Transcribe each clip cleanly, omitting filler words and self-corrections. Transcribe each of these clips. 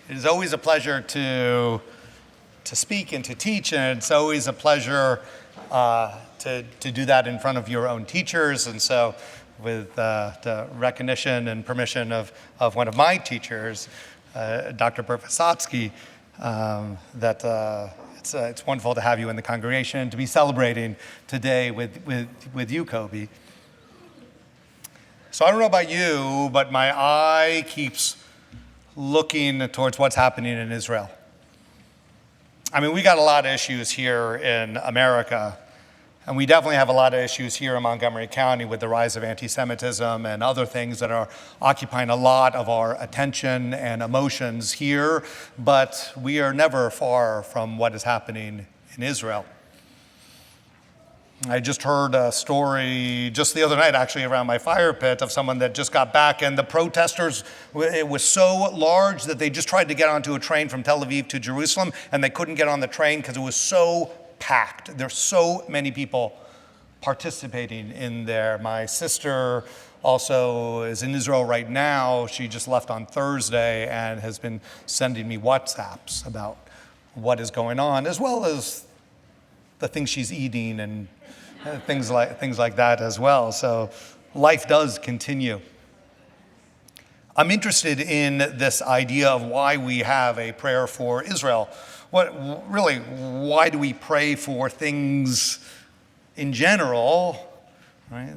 It is always a pleasure to speak and to teach, and it's always a pleasure to do that in front of your own teachers. And so with the recognition and permission of one of my teachers, Dr. Bert Visotsky, it's wonderful to have you in the congregation and to be celebrating today with you, Kobe. So I don't know about you, but my eye keeps looking towards what's happening in Israel. I mean, we got a lot of issues here in America, and we definitely have a lot of issues here in Montgomery County with the rise of anti-Semitism and other things that are occupying a lot of our attention and emotions here, but we are never far from what is happening in Israel. I just heard a story just the other night, actually, around my fire pit of someone that just got back, and the protesters, it was so large that they just tried to get onto a train from Tel Aviv to Jerusalem, and they couldn't get on the train because it was so packed. There's so many people participating in there. My sister also is in Israel right now. She just left on Thursday and has been sending me WhatsApps about what is going on, as well as the things she's eating and things like that as well. So life does continue. I'm interested in this idea of why we have a prayer for Israel. Why do we pray for things in general? Right?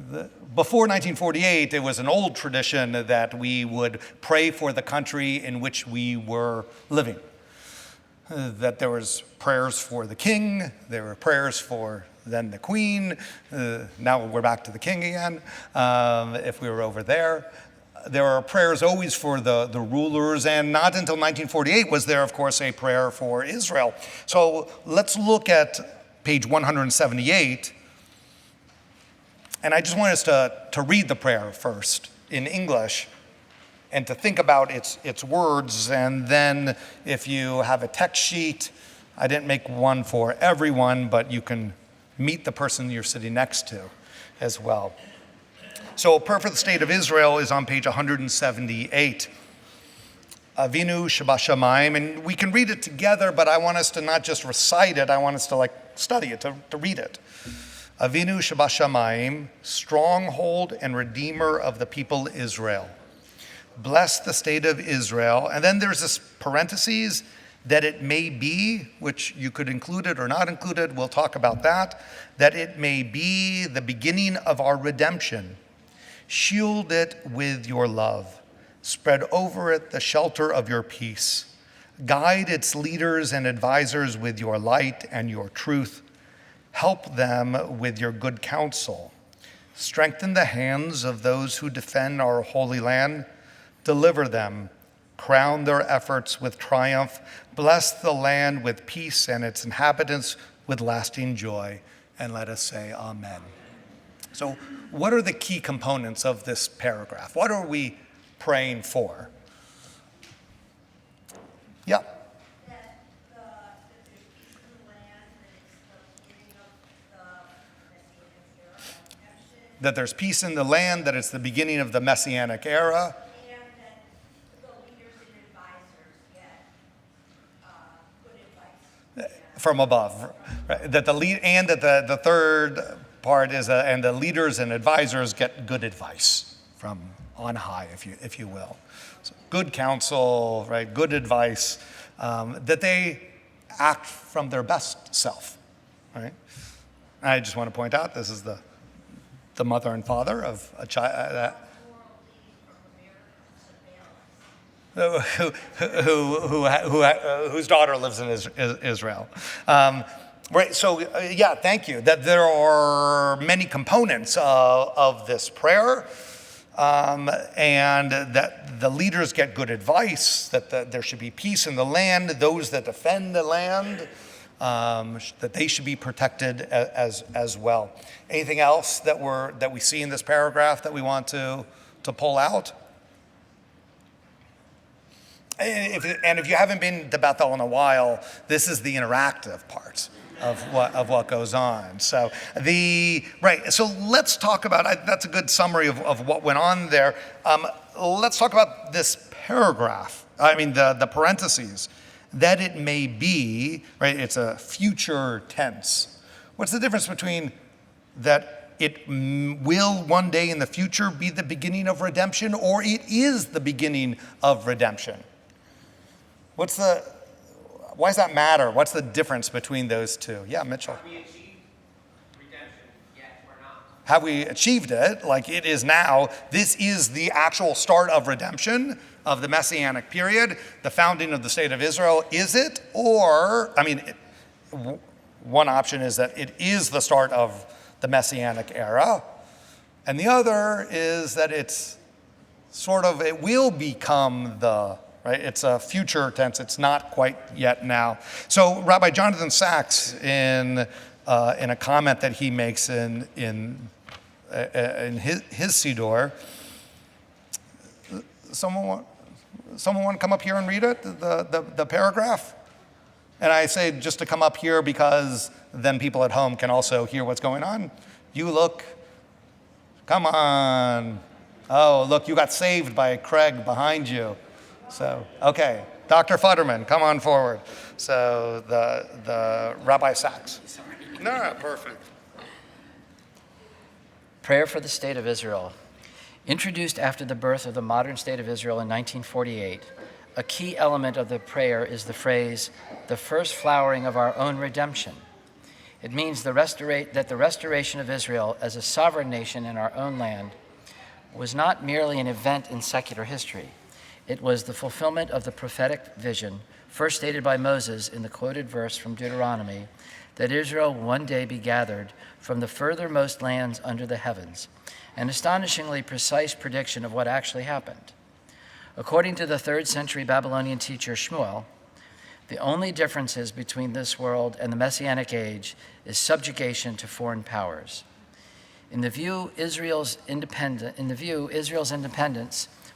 Before 1948, it was an old tradition that we would pray for the country in which we were living. That there was prayers for the king, there were prayers for then the queen. Now we're back to the king again, if we were over there. There are prayers always for the rulers, and not until 1948 was there, of course, a prayer for Israel. So let's look at page 178, and I just want us to read the prayer first in English, and to think about its words, and then if you have a text sheet, I didn't make one for everyone, but you can meet the person you're sitting next to as well. So prayer for the state of Israel is on page 178. Avinu Shabbat Sermon, and we can read it together, but I want us to not just recite it, I want us to study it, to read it. Avinu Shabbat Sermon, stronghold and redeemer of the people Israel. Bless the state of Israel. And then there's this parentheses, that it may be, which you could include it or not include it, we'll talk about that it may be the beginning of our redemption. Shield it with your love. Spread over it the shelter of your peace. Guide its leaders and advisors with your light and your truth. Help them with your good counsel. Strengthen the hands of those who defend our holy land. Deliver them. Crown their efforts with triumph. Bless the land with peace and its inhabitants with lasting joy. And let us say amen. So what are the key components of this paragraph? What are we praying for? Yeah. That there's peace in the land, that it's the beginning of the Messianic era. From above, right? That the third part is and the leaders and advisors get good advice from on high, if you will. So good counsel, right? Good advice, that they act from their best self, right? I just want to point out this is the mother and father of a child. Whose daughter lives in Israel. Right, so yeah, thank you. That there are many components of this prayer, and that the leaders get good advice, that there should be peace in the land, those that defend the land, that they should be protected as well. Anything else that we see in this paragraph that we want to pull out? If you haven't been to Bethel in a while, this is the interactive part of what goes on. So let's talk about, that's a good summary of what went on there. Let's talk about this the parentheses, that it may be, right? It's a future tense. What's the difference between that it will one day in the future be the beginning of redemption, or it is the beginning of redemption? Why does that matter? What's the difference between those two? Yeah, Mitchell. Have we achieved redemption yet or not? Have we achieved it? Like it is now. This is the actual start of redemption, of the Messianic period, the founding of the state of Israel. Is it? Or, one option is that it is the start of the Messianic era. And the other is that it will become right? It's a future tense. It's not quite yet now. So Rabbi Jonathan Sachs, in a comment that he makes in his Siddur, someone want to come up here and read it, the paragraph? And I say just to come up here because then people at home can also hear what's going on. You look. Come on. Oh, look, you got saved by Craig behind you. So, okay. Dr. Futterman, come on forward. So the Rabbi Sachs. No, perfect. Prayer for the State of Israel. Introduced after the birth of the modern State of Israel in 1948, a key element of the prayer is the phrase, "the first flowering of our own redemption." It means that the restoration of Israel as a sovereign nation in our own land was not merely an event in secular history. It was the fulfillment of the prophetic vision, first stated by Moses in the quoted verse from Deuteronomy, that Israel one day be gathered from the furthermost lands under the heavens, an astonishingly precise prediction of what actually happened. According to the 3rd century Babylonian teacher Shmuel, the only differences between this world and the Messianic age is subjugation to foreign powers. In the view, Israel's independence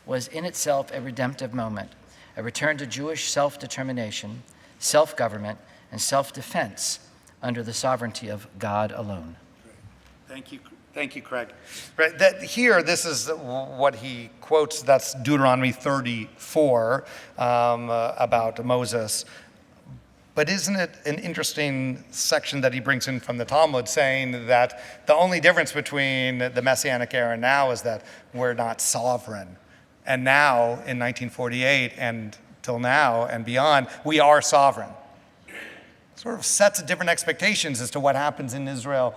was in itself a redemptive moment, a return to Jewish self-determination, self-government, and self-defense under the sovereignty of God alone. Thank you, Craig. Right, this is what he quotes. That's Deuteronomy 34 about Moses. But isn't it an interesting section that he brings in from the Talmud, saying that the only difference between the Messianic era now is that we're not sovereign. And now, in 1948 and till now and beyond, we are sovereign. Sort of sets different expectations as to what happens in Israel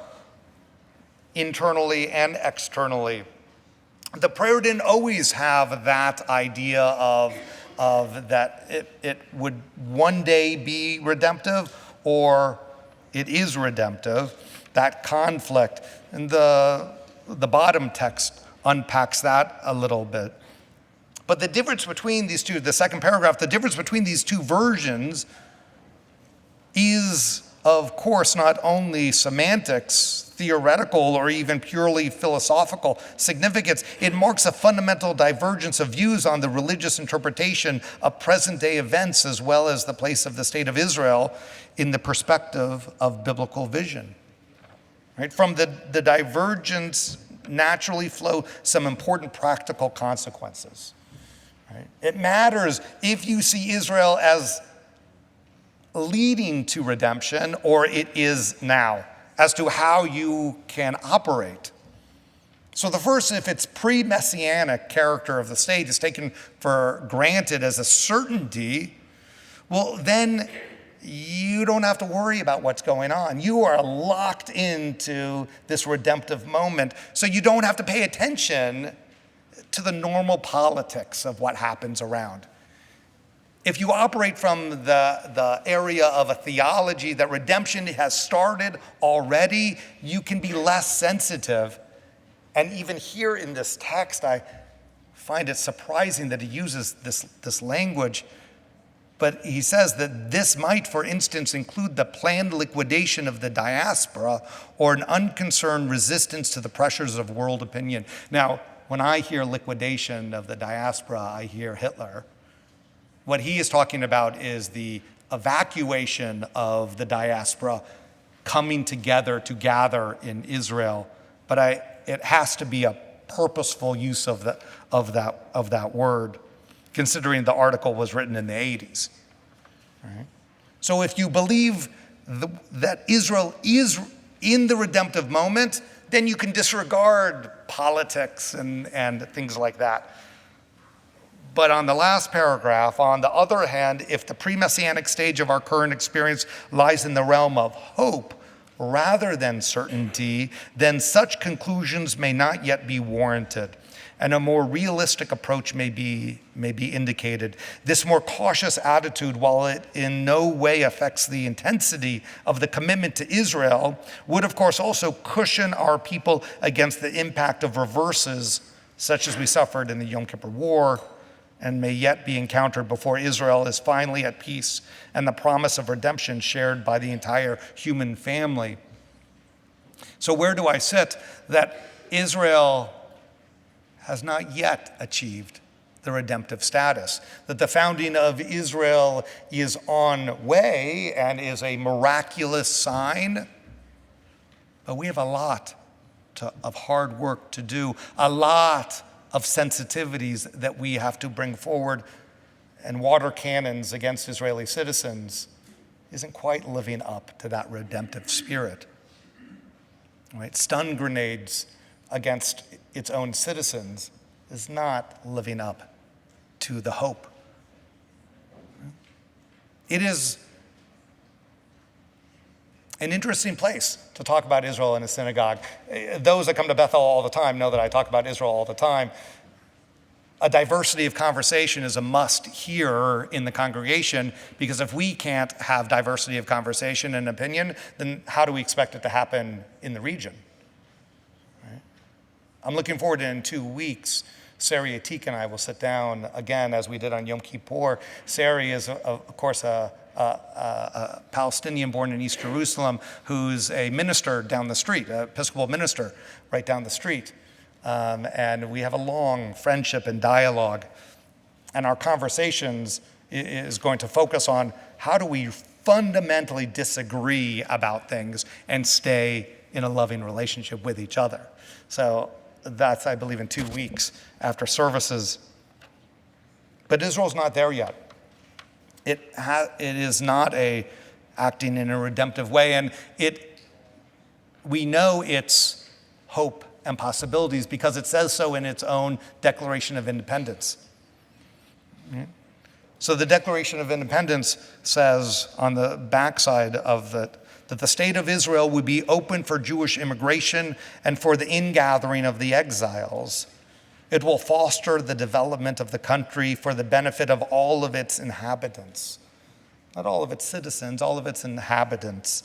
internally and externally. The prayer didn't always have that idea of that it would one day be redemptive or it is redemptive, that conflict. And the bottom text unpacks that a little bit. But the difference between these two, the second paragraph, the difference between these two versions is, of course, not only semantics, theoretical, or even purely philosophical significance. It marks a fundamental divergence of views on the religious interpretation of present-day events, as well as the place of the State of Israel in the perspective of biblical vision. Right? From the divergence naturally flow some important practical consequences. Right? It matters if you see Israel as leading to redemption or it is now, as to how you can operate. So the first, if it's pre-messianic character of the state is taken for granted as a certainty, well, then you don't have to worry about what's going on. You are locked into this redemptive moment, so you don't have to pay attention to the normal politics of what happens around. If you operate from the area of a theology that redemption has started already, you can be less sensitive. And even here in this text, I find it surprising that he uses this language. But he says that this might, for instance, include the planned liquidation of the diaspora or an unconcerned resistance to the pressures of world opinion. Now, when I hear liquidation of the diaspora, I hear Hitler. What he is talking about is the evacuation of the diaspora coming together to gather in Israel. But it has to be a purposeful use of that word. considering the article was written in the 80s. Right? So if you believe that Israel is in the redemptive moment, then you can disregard politics and things like that. But on the last paragraph, on the other hand, if the pre-Messianic stage of our current experience lies in the realm of hope rather than certainty, then such conclusions may not yet be warranted, and a more realistic approach may be indicated. This more cautious attitude, while it in no way affects the intensity of the commitment to Israel, would of course also cushion our people against the impact of reverses such as we suffered in the Yom Kippur War, and may yet be encountered before Israel is finally at peace and the promise of redemption shared by the entire human family. So where do I sit? That Israel has not yet achieved the redemptive status, that the founding of Israel is on way and is a miraculous sign, but we have a lot of hard work to do, a lot of sensitivities that we have to bring forward, and water cannons against Israeli citizens isn't quite living up to that redemptive spirit. Right? Stun grenades against its own citizens is not living up to the hope. It is an interesting place to talk about Israel in a synagogue. Those that come to Bethel all the time know that I talk about Israel all the time. A diversity of conversation is a must here in the congregation, because if we can't have diversity of conversation and opinion, then how do we expect it to happen in the region? Right? I'm looking forward to, in 2 weeks, Sari Atik and I will sit down again as we did on Yom Kippur. Sari is, of course, a Palestinian born in East Jerusalem who's a minister down the street, an Episcopal minister right down the street. And we have a long friendship and dialogue. And our conversations is going to focus on how do we fundamentally disagree about things and stay in a loving relationship with each other. So that's, I believe, in 2 weeks after services. But Israel's not there yet. It is not acting in a redemptive way, and we know its hope and possibilities because it says so in its own Declaration of Independence. So the Declaration of Independence says on the backside of that the state of Israel would be open for Jewish immigration and for the ingathering of the exiles. It will foster the development of the country for the benefit of all of its inhabitants. Not all of its citizens, all of its inhabitants.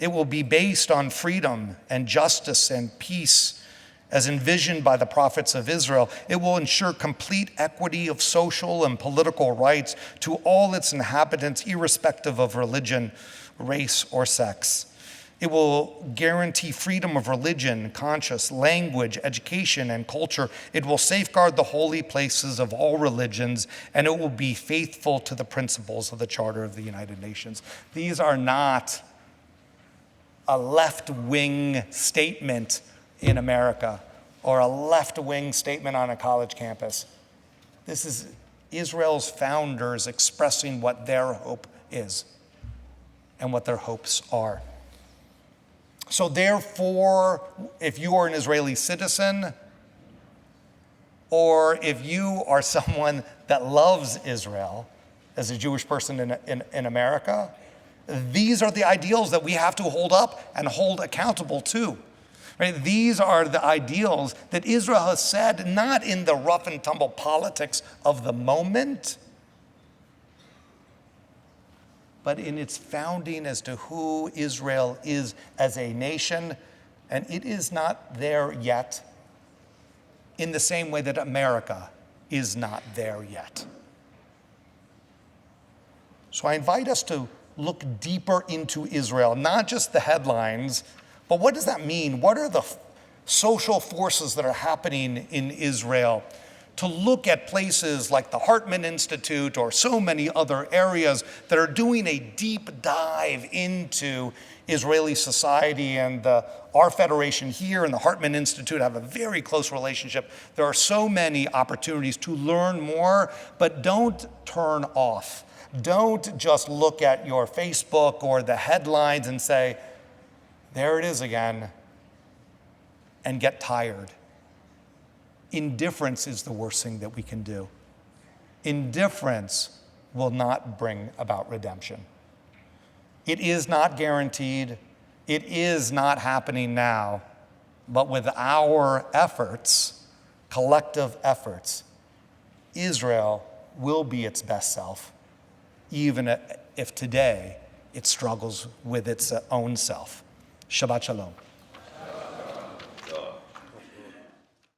It will be based on freedom and justice and peace as envisioned by the prophets of Israel. It will ensure complete equity of social and political rights to all its inhabitants, irrespective of religion, race, or sex. It will guarantee freedom of religion, conscience, language, education, and culture. It will safeguard the holy places of all religions, and it will be faithful to the principles of the Charter of the United Nations. These are not a left-wing statement in America or a left-wing statement on a college campus. This is Israel's founders expressing what their hope is and what their hopes are. So therefore, if you are an Israeli citizen, or if you are someone that loves Israel as a Jewish person in America, these are the ideals that we have to hold up and hold accountable to. Right? These are the ideals that Israel has said, not in the rough and tumble politics of the moment, but in its founding as to who Israel is as a nation. And it is not there yet in the same way that America is not there yet. So I invite us to look deeper into Israel, not just the headlines, but what does that mean? What are the social forces that are happening in Israel to look at places like the Hartman Institute or so many other areas that are doing a deep dive into Israeli society, and our federation here and the Hartman Institute have a very close relationship. There are so many opportunities to learn more, but don't turn off. Don't just look at your Facebook or the headlines and say, there it is again, and get tired. Indifference is the worst thing that we can do. Indifference will not bring about redemption. It is not guaranteed. It is not happening now. But with our efforts, collective efforts, Israel will be its best self, even if today it struggles with its own self. Shabbat Shalom.